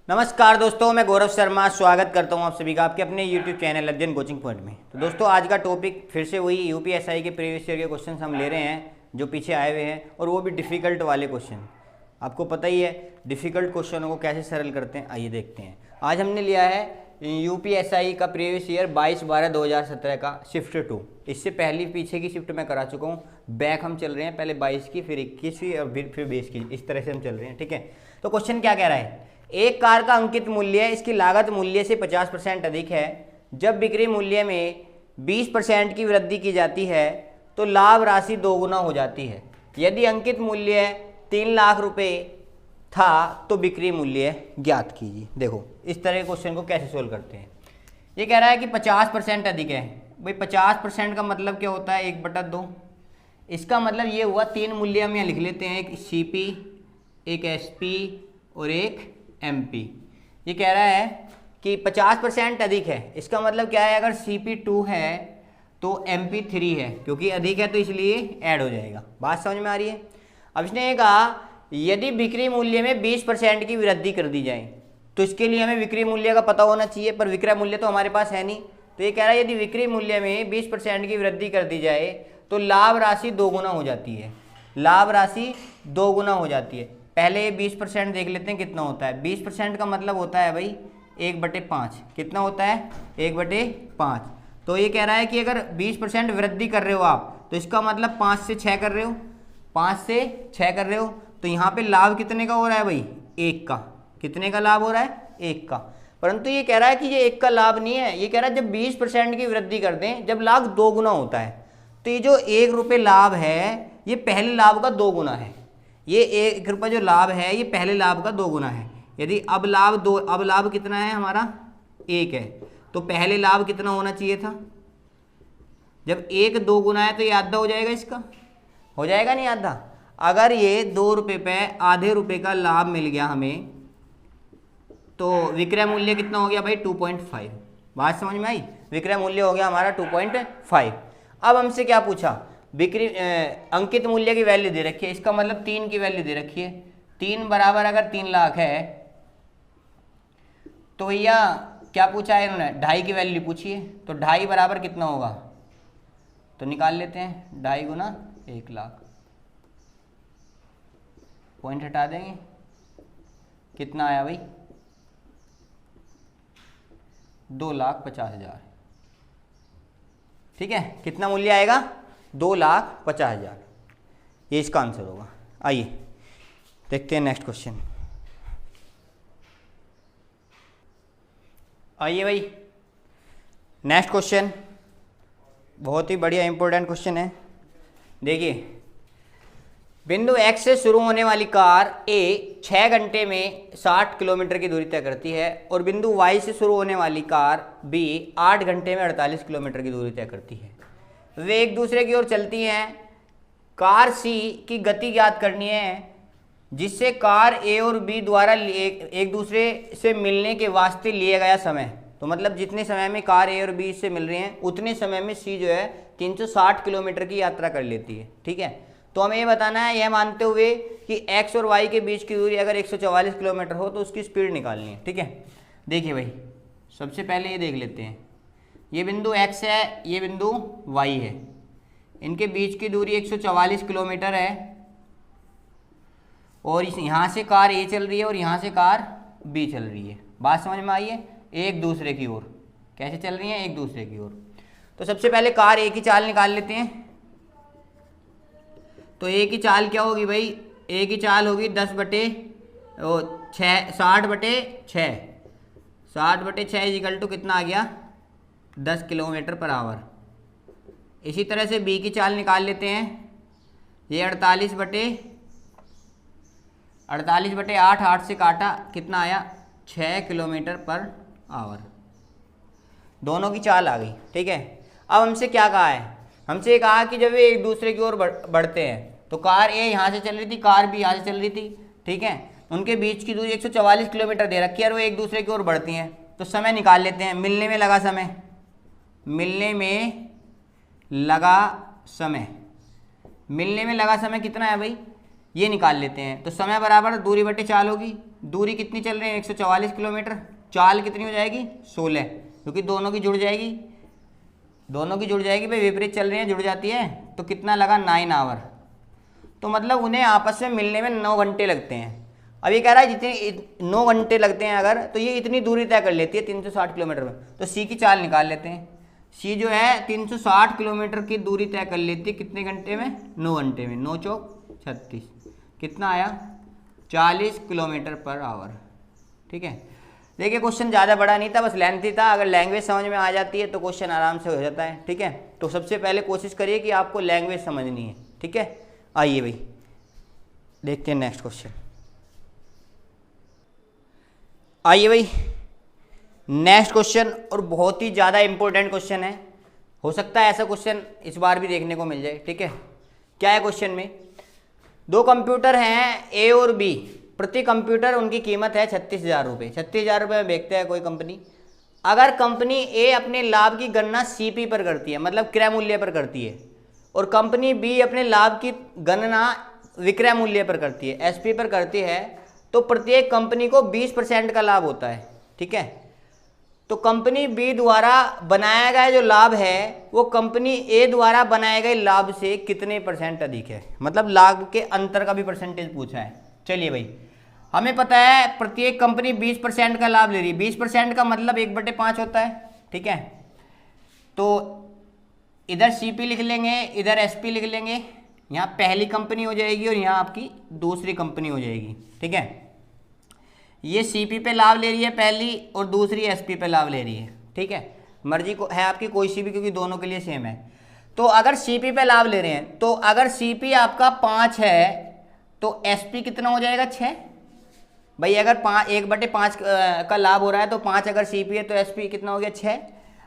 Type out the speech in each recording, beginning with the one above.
नमस्कार दोस्तों, मैं गौरव शर्मा स्वागत करता हूं आप सभी का आपके अपने YouTube चैनल अध्ययन कोचिंग पॉइंट में। तो दोस्तों, आज का टॉपिक फिर से वही यूपीएसआई के प्रीवियस ईयर के क्वेश्चन हम ले रहे हैं जो पीछे आए हुए हैं, और वो भी डिफ़िकल्ट वाले क्वेश्चन। आपको पता ही है डिफ़िकल्ट क्वेश्चनों को कैसे सरल करते हैं। आइए देखते हैं। आज हमने लिया है यूपीएसआई का प्रीवियस ईयर 22/12/2017 का शिफ्ट 2। इससे पहली पीछे की शिफ्ट मैं करा चुका हूँ। बैक हम चल रहे हैं, पहले 22 की, फिर 21वीं और फिर 20 की, इस तरह से हम चल रहे हैं। ठीक है, तो क्वेश्चन क्या कह रहा है। एक कार का अंकित मूल्य इसकी लागत मूल्य से 50% अधिक है। जब बिक्री मूल्य में 20% की वृद्धि की जाती है तो लाभ राशि दोगुना हो जाती है। यदि अंकित मूल्य 3 लाख रुपए था तो बिक्री मूल्य ज्ञात कीजिए। देखो, इस तरह के क्वेश्चन को कैसे सोल्व करते हैं। ये कह रहा है कि 50% अधिक है। भाई 50% का मतलब क्या होता है, 1/2। इसका मतलब ये हुआ 3 मूल्य हम यहाँ लिख लेते हैं, एक CP, एक SP और एक MP। ये कह रहा है कि 50% अधिक है। इसका मतलब क्या है, अगर CP 2 है तो MP 3 है, क्योंकि अधिक है तो इसलिए ऐड हो जाएगा। बात समझ में आ रही है। अब इसने ये कहा यदि बिक्री मूल्य में 20% की वृद्धि कर दी जाए तो इसके लिए हमें विक्रय मूल्य का पता होना चाहिए, पर विक्रय मूल्य तो हमारे पास है नहीं। तो ये कह रहा है यदि विक्रय मूल्य में 20% की वृद्धि कर दी जाए तो लाभ राशि दोगुना हो जाती है। लाभ राशि दोगुना हो जाती है। पहले ये 20% देख लेते हैं कितना होता है। 20% का मतलब होता है भाई 1/5। कितना होता है, 1/5। तो ये कह रहा है कि अगर 20% वृद्धि कर रहे हो आप तो इसका मतलब 5 से 6 कर रहे हो, 5 से 6 कर रहे हो, तो यहाँ पे लाभ कितने का हो रहा है भाई, 1 का। कितने का लाभ हो रहा है, 1 का। परंतु ये कह रहा है कि ये 1 का लाभ नहीं है। ये कह रहा है जब 20% की वृद्धि कर दें, जब लाभ 2 गुना होता है, तो ये जो 1 रुपये लाभ है ये पहले लाभ का 2 गुना है। ये 1 रुपये जो लाभ है ये पहले लाभ का 2 गुना है। यदि अब लाभ कितना है हमारा, 1 है, तो पहले लाभ कितना होना चाहिए था। जब 1 2 गुना है तो ये आधा हो जाएगा, इसका हो जाएगा नहीं आधा। अगर ये 2 रुपये पे आधे रुपये का लाभ मिल गया हमें तो विक्रय मूल्य कितना हो गया भाई, 2.5। बात समझ में आई। विक्रय मूल्य हो गया हमारा 2.5। अब हमसे क्या पूछा, बिक्री अंकित मूल्य की वैल्यू दे रखी है। इसका मतलब 3 की वैल्यू दे रखी है। 3 बराबर अगर 3 लाख है तो भैया क्या पूछा है इन्होंने, 2.5 की वैल्यू पूछी है। तो 2.5 बराबर कितना होगा, तो निकाल लेते हैं। 2.5 गुना 1 लाख, पॉइंट हटा देंगे, कितना आया भाई, 2,50,000। ठीक है, कितना मूल्य आएगा, 2,50,000। ये इसका आंसर होगा। आइए देखते हैं नेक्स्ट क्वेश्चन। आइए भाई, नेक्स्ट क्वेश्चन बहुत ही बढ़िया इंपॉर्टेंट क्वेश्चन है। देखिए, बिंदु X से शुरू होने वाली कार A 6 घंटे में 60 किलोमीटर की दूरी तय करती है और बिंदु Y से शुरू होने वाली कार B 8 घंटे में 48 किलोमीटर की दूरी तय करती है। वे एक दूसरे की ओर चलती हैं। कार C की गति ज्ञात करनी है, जिससे कार A और B द्वारा एक दूसरे से मिलने के वास्ते लिया गया समय। तो मतलब जितने समय में कार A और B से मिल रही हैं उतने समय में C जो है 360 किलोमीटर की यात्रा कर लेती है। ठीक है, तो हमें ये बताना है, यह मानते हुए कि X और Y के बीच की दूरी अगर 144 किलोमीटर हो तो उसकी स्पीड निकालनी है। ठीक है, देखिए भाई, सबसे पहले ये देख लेते हैं। ये बिंदु X है, ये बिंदु Y है, इनके बीच की दूरी 144 किलोमीटर है। और यहाँ से कार A चल रही है और यहाँ से कार B चल रही है। बात समझ में आई है। एक दूसरे की ओर कैसे चल रही है, एक दूसरे की ओर। तो सबसे पहले कार A की चाल निकाल लेते हैं। तो A की चाल क्या होगी भाई, A की चाल होगी 60/6। 60/6 इजिकल टू कितना आ गया, 10 किलोमीटर पर आवर। इसी तरह से B की चाल निकाल लेते हैं। ये 48/8, 8 से काटा, कितना आया, 6 किलोमीटर पर आवर। दोनों की चाल आ गई। ठीक है, अब हमसे क्या कहा है, हमसे कहा कि जब वे एक दूसरे की ओर बढ़ते हैं तो कार A यहाँ से चल रही थी, कार B यहाँ से चल रही थी। ठीक है, उनके बीच की दूरी 144 किलोमीटर दे रखी है और वो एक दूसरे की ओर बढ़ती हैं। तो समय निकाल लेते हैं। मिलने में लगा समय, मिलने में लगा समय कितना है भाई, ये निकाल लेते हैं। तो समय बराबर दूरी बटे चाल होगी। दूरी कितनी चल रही है 144 किलोमीटर, चाल कितनी हो जाएगी 16, क्योंकि दोनों की जुड़ जाएगी, दोनों की जुड़ जाएगी भाई, विपरीत चल रही है जुड़ जाती है। तो कितना लगा 9 आवर। तो मतलब उन्हें आपस में मिलने में 9 घंटे लगते हैं। अब ये कह रहा है जितनी 9 घंटे लगते हैं अगर, तो ये इतनी दूरी तय कर लेती है 360 किलोमीटर में। तो सी की चाल निकाल लेते हैं। सी जो है 360 किलोमीटर की दूरी तय कर लेती है कितने घंटे में 9 घंटे में। 9 चौक 36, कितना आया 40 किलोमीटर पर आवर। ठीक है, देखिए क्वेश्चन ज़्यादा बड़ा नहीं था, बस लेंथी था। अगर लैंग्वेज समझ में आ जाती है तो क्वेश्चन आराम से हो जाता है। ठीक है, तो सबसे पहले कोशिश करिए कि आपको लैंग्वेज समझनी है। ठीक है, आइए भाई देखते हैं नेक्स्ट क्वेश्चन। आइए भाई नेक्स्ट क्वेश्चन, और बहुत ही ज़्यादा इंपॉर्टेंट क्वेश्चन है। हो सकता है ऐसा क्वेश्चन इस बार भी देखने को मिल जाए। ठीक है, क्या है क्वेश्चन में, दो कंप्यूटर हैं ए और बी, प्रति कंप्यूटर उनकी कीमत है 36,000 रुपये। 36,000 रुपये में बेचते हैं कोई कंपनी। अगर कंपनी ए अपने लाभ की गणना सीपी पर करती है, मतलब क्रय मूल्य पर करती है, और कंपनी बी अपने लाभ की गणना विक्रय मूल्य पर करती है, एसपी पर करती है, तो प्रत्येक कंपनी को 20% का लाभ होता है। ठीक है, तो कंपनी बी द्वारा बनाया गया जो लाभ है वो कंपनी ए द्वारा बनाए गए लाभ से कितने % अधिक है, मतलब लाभ के अंतर का भी परसेंटेज पूछा है। चलिए भाई, हमें पता है प्रत्येक कंपनी 20% का लाभ ले रही है। 20% का मतलब 1/5 होता है। ठीक है, तो इधर सीपी लिख लेंगे, इधर एसपी लिख लेंगे। यहाँ पहली कंपनी हो जाएगी और यहाँ आपकी दूसरी कंपनी हो जाएगी। ठीक है, ये सीपी पे लाभ ले रही है पहली और दूसरी एसपी पे लाभ ले रही है। ठीक है, मर्जी को है आपकी कोई सी भी, क्योंकि दोनों के लिए सेम है। तो अगर सीपी पे लाभ ले रहे हैं, तो अगर सीपी आपका 5 है तो एसपी कितना हो जाएगा 6 भाई। अगर 1/5 का लाभ हो रहा है तो 5 अगर सीपी है तो एसपी कितना हो गया 6।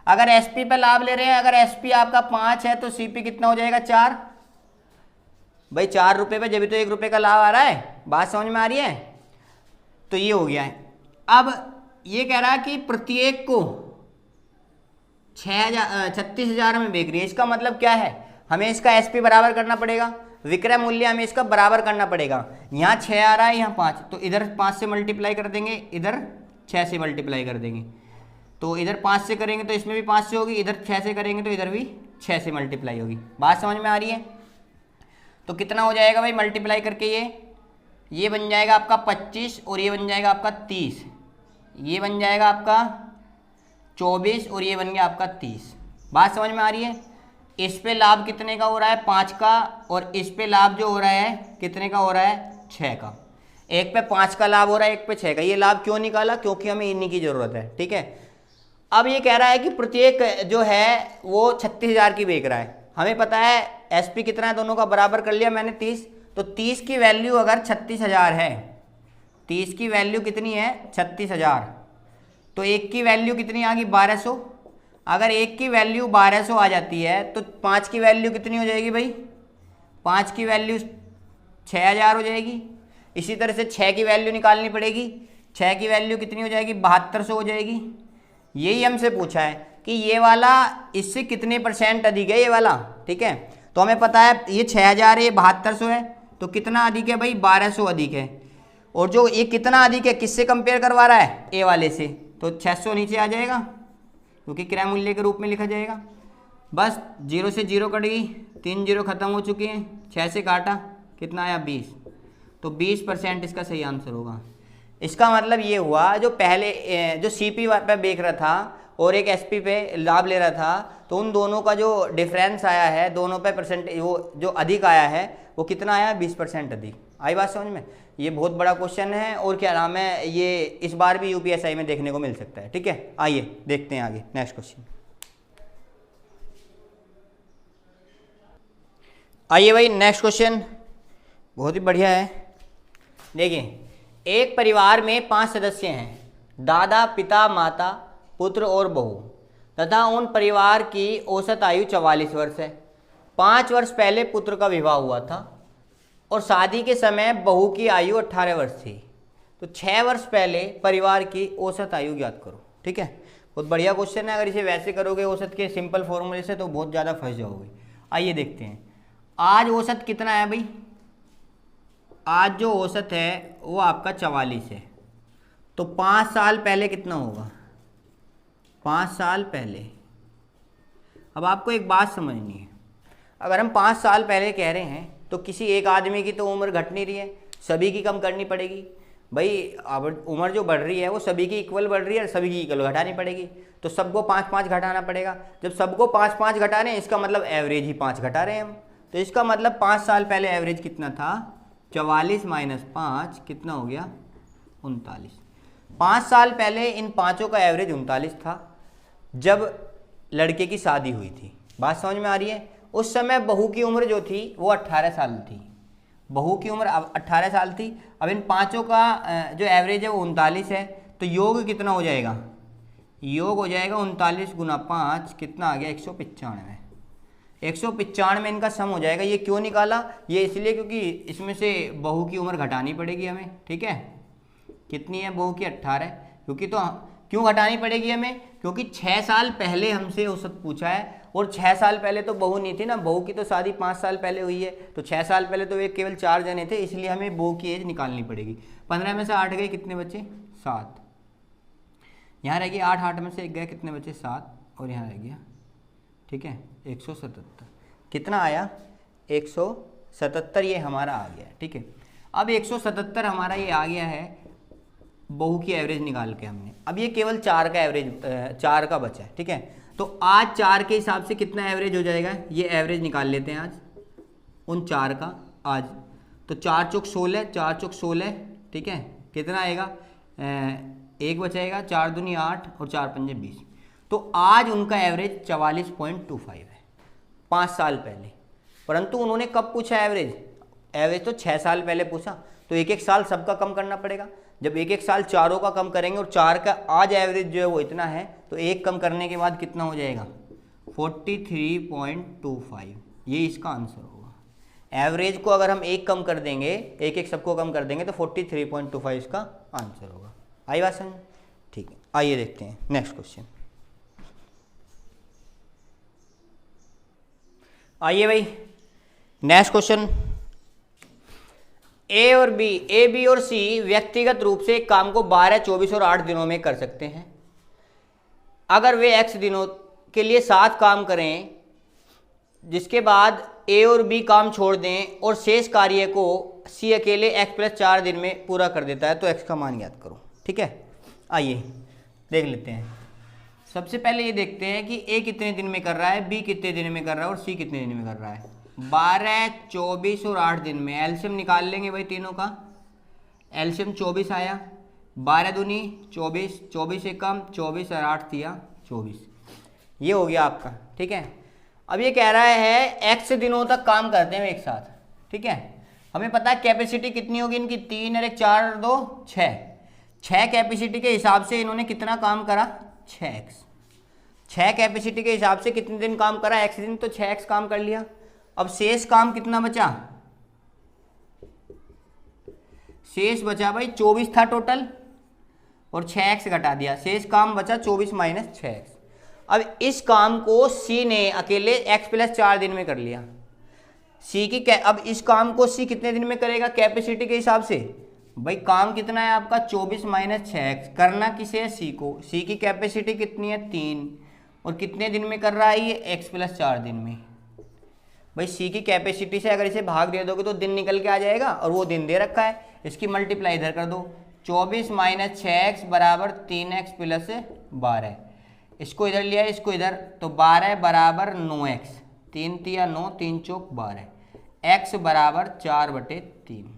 अगर एसपी पे लाभ ले रहे हैं, अगर एसपी आपका 5 है तो सीपी कितना हो जाएगा 4 भाई। 4 रुपये पे जब भी तो 1 रुपये का लाभ आ रहा है, बात समझ में आ रही है। तो ये हो गया है। अब ये कह रहा है कि प्रत्येक को 36,000 में बेच रही है। इसका मतलब क्या है, हमें इसका एसपी बराबर करना पड़ेगा, विक्रय मूल्य हमें इसका बराबर करना पड़ेगा। यहाँ 6 आ रहा है, यहाँ 5, तो इधर 5 से मल्टीप्लाई कर देंगे, इधर 6 से मल्टीप्लाई कर देंगे। तो इधर 5 से करेंगे तो इसमें भी 5 से होगी, इधर 6 से करेंगे तो इधर भी 6 से मल्टीप्लाई होगी। बात समझ में आ रही है। तो कितना हो जाएगा भाई मल्टीप्लाई करके, ये बन जाएगा आपका 25 और ये बन जाएगा आपका 30, ये बन जाएगा आपका 24 और ये बन गया आपका 30। बात समझ में आ रही है। इस पे लाभ कितने का हो रहा है 5 का, और इस पे लाभ जो हो रहा है कितने का हो रहा है 6 का। एक पे 5 का लाभ हो रहा है, एक पे 6 का। ये लाभ क्यों निकाला, क्योंकि हमें इन्हीं की ज़रूरत है। ठीक है, अब ये कह रहा है कि प्रत्येक जो है वो 36,000 की बेच रहा है। हमें पता है एसपी कितना है, दोनों का बराबर कर लिया मैंने 30। तो 30 की वैल्यू अगर 36,000 है, 30 की वैल्यू कितनी है 36,000, तो एक की वैल्यू कितनी आ गई 1200। अगर एक की वैल्यू 1200 आ जाती है तो 5 की वैल्यू कितनी हो जाएगी भाई, 5 की वैल्यू 6,000 हो जाएगी। इसी तरह से 6 की वैल्यू निकालनी पड़ेगी, 6 की वैल्यू कितनी हो जाएगी 7200 हो जाएगी। यही हमसे पूछा है कि ये वाला इससे कितने % अधिक है ये वाला। ठीक है, तो हमें पता है ये 6,000 है, ये 7200 है, तो कितना अधिक है भाई 1200 अधिक है। और जो ये कितना अधिक है किससे कंपेयर करवा रहा है ए वाले से, तो 600 नीचे आ जाएगा क्योंकि क्रय मूल्य के रूप में लिखा जाएगा। बस 0 से 0 कट गई, 3 0 खत्म हो चुके हैं, 6 से काटा कितना आया 20, तो 20% इसका सही आंसर होगा। इसका मतलब ये हुआ जो पहले जो सीपी पे बेच रहा था और एक एसपी पे लाभ ले रहा था, तो उन दोनों का जो डिफरेंस आया है, दोनों पे परसेंटेज वो जो अधिक आया है वो कितना आया 20% अधिक। आई बात समझ में। ये बहुत बड़ा क्वेश्चन है और क्या नाम है, ये इस बार भी यूपीएसआई में देखने को मिल सकता है। ठीक है, आइए देखते हैं आगे नेक्स्ट क्वेश्चन। आइए भाई नेक्स्ट क्वेश्चन बहुत ही बढ़िया है। देखिए, एक परिवार में 5 सदस्य हैं, दादा पिता माता पुत्र और बहू, तथा उन परिवार की औसत आयु 44 वर्ष है। 5 वर्ष पहले पुत्र का विवाह हुआ था और शादी के समय बहू की आयु 18 वर्ष थी। तो 6 वर्ष पहले परिवार की औसत आयु ज्ञात करो। ठीक है, बहुत बढ़िया क्वेश्चन है। अगर इसे वैसे करोगे औसत के सिंपल फॉर्मूले से तो बहुत ज़्यादा फंस जाओगे। आइए देखते हैं, आज औसत कितना है भाई, आज जो औसत है वो आपका 44 है, तो 5 साल पहले कितना होगा? 5 साल पहले। अब आपको एक बात समझनी है, अगर हम 5 साल पहले कह रहे हैं तो किसी एक आदमी की तो उम्र घट नहीं रही है, सभी की कम करनी पड़ेगी। भाई अब उम्र जो बढ़ रही है वो सभी की इक्वल बढ़ रही है और सभी की इक्वल घटानी पड़ेगी, तो सबको 5-5 घटाना पड़ेगा। जब सबको 5-5 घटा रहे हैं इसका मतलब एवरेज ही 5 घटा रहे हैं हम, तो इसका मतलब 5 साल पहले एवरेज कितना था? 44 माइनस 5 कितना हो गया? 39। 5 साल पहले इन पाँचों का एवरेज 39 था जब लड़के की शादी हुई थी। बात समझ में आ रही है? उस समय बहू की उम्र जो थी वो 18 साल थी, बहू की उम्र अब 18 साल थी। अब इन पाँचों का जो एवरेज है वो 39 है, तो योग कितना हो जाएगा? योग हो जाएगा 39 गुना 5 कितना आ गया? 195। 195 में इनका सम हो जाएगा। ये क्यों निकाला? ये इसलिए क्योंकि इसमें से बहू की उम्र घटानी पड़ेगी हमें, ठीक है। कितनी है बहू की? 18। क्योंकि तो क्यों घटानी पड़ेगी हमें? क्योंकि 6 साल पहले हमसे औसत पूछा है और 6 साल पहले तो बहू नहीं थी ना, बहू की तो शादी 5 साल पहले हुई है, तो 6 साल पहले तो वे केवल 4 जने थे, इसलिए हमें बहू की एज निकालनी पड़ेगी। 15 में से 8 गए, कितने बचे? 7। यहाँ रह गया 8, 8 में से 1 गया, कितने बचे? 7, और यहाँ रह गया, ठीक है, 177। कितना आया? 177 ये हमारा आ गया, ठीक है। अब 177 हमारा ये आ गया है, बहू की एवरेज निकाल के हमने। अब ये केवल 4 का एवरेज 4 का बचा है, ठीक है। तो आज 4 के हिसाब से कितना एवरेज हो जाएगा? ये एवरेज निकाल लेते हैं आज उन 4 का आज। तो 4 चौक 16, 4 चौक 16, ठीक है। कितना आएगा? 1 बचाएगा, 4 दूनी 8 और 4 पंजे 20। तो आज उनका एवरेज 44.25 है 5 साल पहले। परंतु उन्होंने कब पूछा एवरेज? एवरेज तो 6 साल पहले पूछा, तो एक एक साल सबका कम करना पड़ेगा। जब एक एक साल चारों का कम करेंगे और 4 का आज एवरेज जो है वो इतना है, तो एक कम करने के बाद कितना हो जाएगा? 43.25। ये इसका आंसर होगा। एवरेज को अगर हम एक कम कर देंगे, एक एक सबको कम कर देंगे, तो 43.25 इसका आंसर होगा। आई बात समझ? ठीक है, आइए देखते हैं नेक्स्ट क्वेश्चन। आइए भाई नेक्स्ट क्वेश्चन। ए बी और सी व्यक्तिगत रूप से एक काम को 12, 24 और 8 दिनों में कर सकते हैं। अगर वे x दिनों के लिए 7 काम करें, जिसके बाद ए और बी काम छोड़ दें और शेष कार्य को सी अकेले x + 4 दिन में पूरा कर देता है, तो x का मान ज्ञात करो, ठीक है। आइए देख लेते हैं। सबसे पहले ये देखते हैं कि ए कितने दिन में कर रहा है, बी कितने दिन में कर रहा है और सी कितने दिन में कर रहा है। 12, 24 और 8 दिन में एलसीएम निकाल लेंगे भाई तीनों का। एलसीएम 24 आया, 12 दूनी 24, 24 से कम 24 और 8 दिया 24। ये हो गया आपका, ठीक है। अब ये कह रहा है x दिनों तक काम करते हैं एक साथ, ठीक है। हमें पता है कैपेसिटी कितनी होगी इनकी, 3 और 1 4 और 2 6। 6 कैपेसिटी के हिसाब से इन्होंने कितना काम करा? 6x। 6 कैपेसिटी के हिसाब से कितने दिन काम करा? x दिन, तो 6x काम कर लिया। अब शेष काम कितना बचा? शेष बचा भाई 24 था टोटल और 6x घटा दिया, शेष काम बचा 24 माइनस 6x। अब इस काम को सी ने अकेले x + 4 दिन में कर लिया। सी की अब इस काम को सी कितने दिन में करेगा कैपेसिटी के हिसाब से? भाई काम कितना है आपका? 24 माइनस 6x। करना किसे है? सी को। सी की कैपेसिटी कितनी है? 3। और कितने दिन में कर रहा है ये? x + 4 दिन में। भाई सी की कैपेसिटी से अगर इसे भाग दे दोगे तो दिन निकल के आ जाएगा, और वो दिन दे रखा है, इसकी मल्टीप्लाई इधर कर दो। 24 माइनस 6x बराबर 3x + 12। इसको इधर लिया, इसको इधर, तो 12 बराबर 9x। 3 तिया 9, 3 चौक 12। x बराबर 4/3।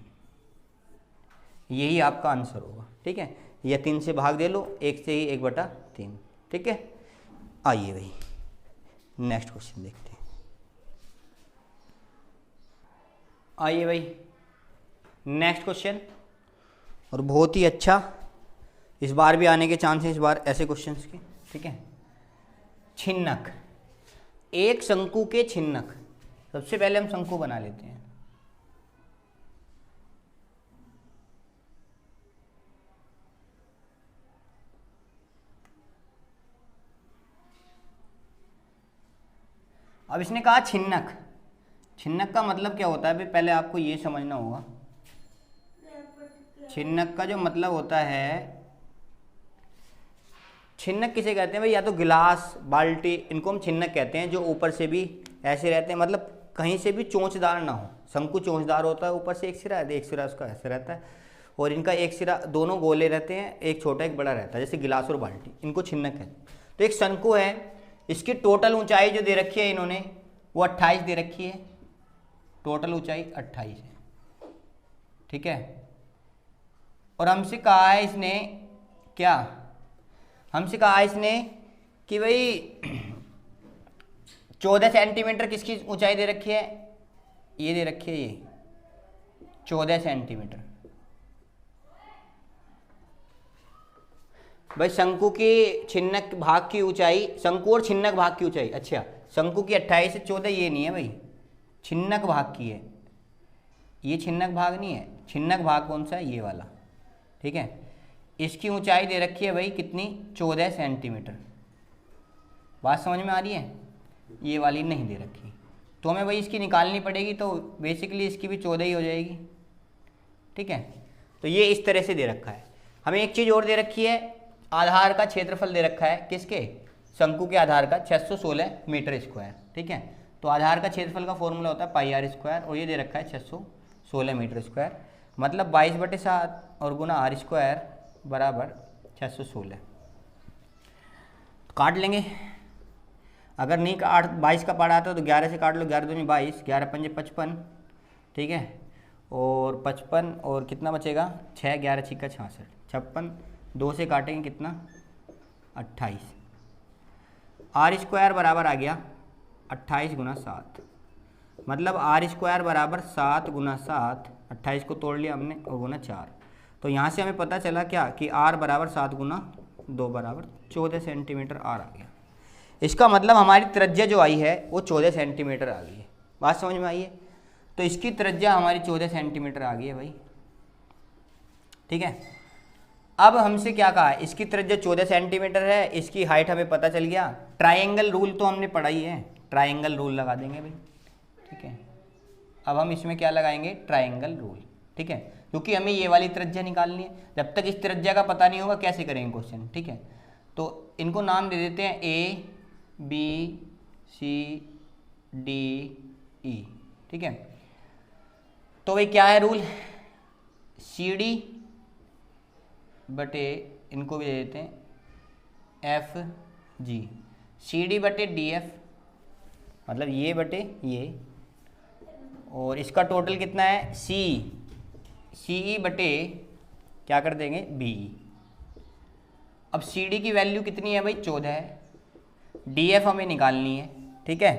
यही आपका आंसर होगा, ठीक है। या 3 से भाग दे लो, 1 से ही 1/3, ठीक है। आइए भाई नेक्स्ट क्वेश्चन देखते हैं। आइए भाई नेक्स्ट क्वेश्चन, और बहुत ही अच्छा, इस बार भी आने के चांस हैं इस बार ऐसे क्वेश्चंस के, ठीक है। छिन्नक, एक शंकु के छिन्नक। सबसे पहले हम शंकु बना लेते हैं। अब इसने कहा छिन्नक। छिन्नक का मतलब क्या होता है भाई? पहले आपको ये समझना होगा छिन्नक का जो मतलब होता है, छिन्नक किसे कहते हैं भाई? या तो गिलास, बाल्टी, इनको हम छिन्नक कहते हैं, जो ऊपर से भी ऐसे रहते हैं, मतलब कहीं से भी चोंचदार ना हो। शंकु चोंचदार होता है, ऊपर से एक सिरा है, एक सिरा उसका ऐसे रहता है, और इनका एक सिरा, दोनों गोले रहते हैं, एक छोटा एक बड़ा रहता है, जैसे गिलास और बाल्टी, इनको छिन्नक है। तो एक शंकु है, इसकी टोटल ऊंचाई जो दे रखी है इन्होंने वो 28 दे रखी है, टोटल ऊंचाई 28 है, ठीक है। और हमसे कहा है इसने क्या, हमसे कहा है इसने कि भाई 14 सेंटीमीटर किसकी ऊंचाई दे रखी है, ये दे रखी है, ये 14 सेंटीमीटर। भाई शंकु की छिन्नक भाग की ऊंचाई, शंकु और छिन्नक भाग की ऊंचाई, अच्छा शंकु की 28 से 14 ये नहीं है भाई, छिन्नक भाग की है, ये छिन्नक भाग नहीं है। छिन्नक भाग कौन सा है? ये वाला, ठीक है। इसकी ऊंचाई दे रखी है भाई कितनी? 14 सेंटीमीटर। बात समझ में आ रही है? ये वाली नहीं दे रखी, तो हमें भाई इसकी निकालनी पड़ेगी, तो बेसिकली इसकी भी 14 ही हो जाएगी, ठीक है। तो ये इस तरह से दे रखा है। हमें एक चीज़ और दे रखी है, आधार का क्षेत्रफल दे रखा है, किसके? शंकु के आधार का 616 मीटर स्क्वायर, ठीक है। तो आधार का क्षेत्रफल का फॉर्मूला होता है पाई आर स्क्वायर, और ये दे रखा है 616 मीटर स्क्वायर, मतलब 22/7 और गुना आर स्क्वायर बराबर 616। काट लेंगे, अगर नहीं काट 22 का पारा आता है तो 11 से काट लो, 11 दूनी 22, 11 पंजे 55, ठीक है। और 55 और कितना बचेगा? 6, 11 छिक्का 66, 56, 2 से काटेंगे कितना? 28। आर स्क्वायर बराबर आ गया 28 गुना 7, मतलब आर स्क्वायर बराबर 7 गुना 7, 28 को तोड़ लिया हमने, और गुना 4। तो यहाँ से हमें पता चला क्या कि आर बराबर 7 गुना 2 बराबर 14 सेंटीमीटर आर आ गया। इसका मतलब हमारी त्रिज्या जो आई है वो 14 सेंटीमीटर आ गई है। बात समझ में आई है? तो इसकी त्रिज्या हमारी 14 सेंटीमीटर आ गई है भाई, ठीक है। अब हमसे क्या कहा है? इसकी त्रिज्या 14 सेंटीमीटर है, इसकी हाइट हमें पता चल गया। ट्राइंगल रूल तो हमने पढ़ा ही है, ट्राइंगल रूल लगा देंगे भाई, ठीक है। अब हम इसमें क्या लगाएंगे? ट्राइंगल रूल, ठीक है, क्योंकि हमें ये वाली त्रिज्या निकालनी है। जब तक इस त्रिज्या का पता नहीं होगा कैसे करेंगे क्वेश्चन, ठीक है। तो इनको नाम दे देते हैं A B C D E, ठीक है। तो भाई क्या है रूल? CD बटे, इनको भी दे देते हैं FG, CD बटे DF, मतलब ये बटे ये, और इसका टोटल कितना है? CE बटे क्या कर देंगे? BE। अब CD की वैल्यू कितनी है भाई? 14 है, DF हमें निकालनी है, ठीक है।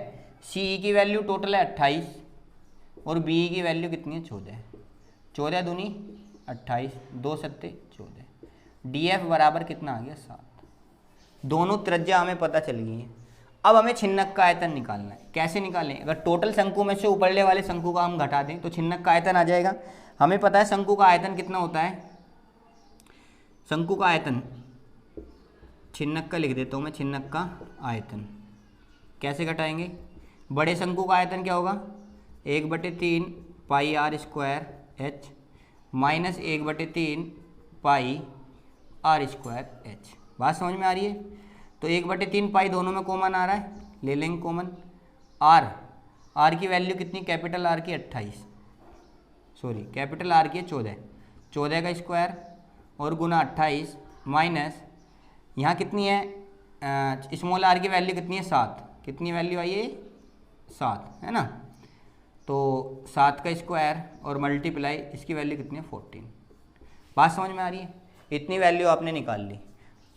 CE की वैल्यू टोटल है 28, और BE की वैल्यू कितनी है? 14 है। 14 दूनी 28, 2 सत्ते 14, DF बराबर कितना आ गया? 7। दोनों त्रिज्या हमें पता चल गई है। अब हमें छिन्नक का आयतन निकालना है। कैसे निकालें? अगर टोटल शंकु में से ऊपरले वाले शंकु का हम घटा दें तो छिन्नक का आयतन आ जाएगा। हमें पता है शंकु का आयतन कितना होता है, शंकु का आयतन, छिन्नक का लिख देता हूँ मैं, छिन्नक का आयतन कैसे घटाएंगे? बड़े शंकु का आयतन क्या होगा? 1/3 pi r square h minus 1/3 pi r square h. बात समझ में आ रही है? तो 1/3 पाई दोनों में कॉमन आ रहा है, ले लेंगे कॉमन। आर की वैल्यू कितनी? कैपिटल आर की 28, सॉरी कैपिटल आर की है 14, 14 का स्क्वायर और गुना 28 माइनस यहाँ कितनी है? स्मॉल आर की वैल्यू कितनी है? 7। कितनी वैल्यू आई है? 7 है ना। तो 7 का स्क्वायर और मल्टीप्लाई इसकी वैल्यू कितनी है? 14। बात समझ में आ रही है? इतनी वैल्यू आपने निकाल ली।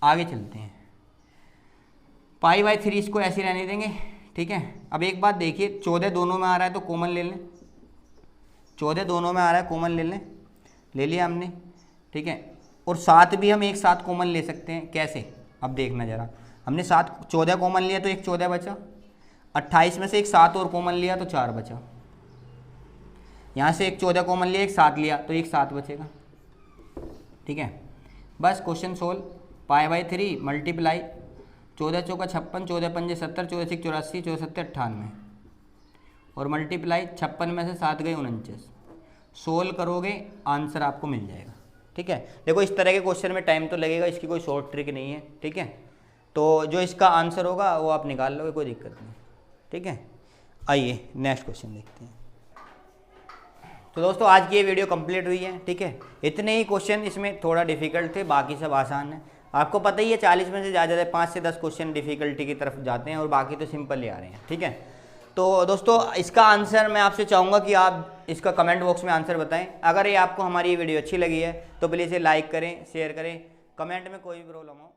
आगे चलते हैं, π/3 इसको ऐसे रहने देंगे, ठीक है। अब एक बात देखिए, 14 दोनों में आ रहा है तो कॉमन ले लें, 14 दोनों में आ रहा है कॉमन ले लें, ले लिया हमने, ठीक है। और 7 भी हम एक साथ कॉमन ले सकते हैं। कैसे? अब देखना ज़रा, हमने 14 कॉमन लिया तो एक 14 बचा, 28 में से एक 7 और कॉमन लिया तो 4 बचा, यहाँ से एक 14 कॉमन लिया, एक 7 लिया तो एक 7 बचेगा, ठीक है। बस क्वेश्चन सोल्व। π/3 मल्टीप्लाई 14 चौका 56, 14 पंजे 70, 14 6 84, 14 7 98, और मल्टीप्लाई 56 में से 7 गए 49। सोल्व करोगे आंसर आपको मिल जाएगा। ठीक है। देखो इस तरह के क्वेश्चन में टाइम तो लगेगा, इसकी कोई शॉर्ट ट्रिक नहीं है, ठीक है। तो जो इसका आंसर होगा वो आप निकाल लोगे, कोई दिक्कत नहीं, ठीक है। आइए नेक्स्ट क्वेश्चन देखते हैं। तो दोस्तों आज की ये वीडियो कंप्लीट हुई है, ठीक है। इतने ही क्वेश्चन इसमें थोड़ा डिफिकल्ट थे, बाकी सब आसान है। आपको पता ही है 40 में से ज़्यादा 5 से 10 क्वेश्चन डिफिकल्टी की तरफ जाते हैं और बाकी तो सिंपल ही आ रहे हैं, ठीक है। तो दोस्तों इसका आंसर मैं आपसे चाहूँगा कि आप इसका कमेंट बॉक्स में आंसर बताएं। अगर ये आपको हमारी ये वीडियो अच्छी लगी है तो प्लीज़ इसे लाइक करें, शेयर करें, कमेंट में कोई भी प्रॉब्लम हो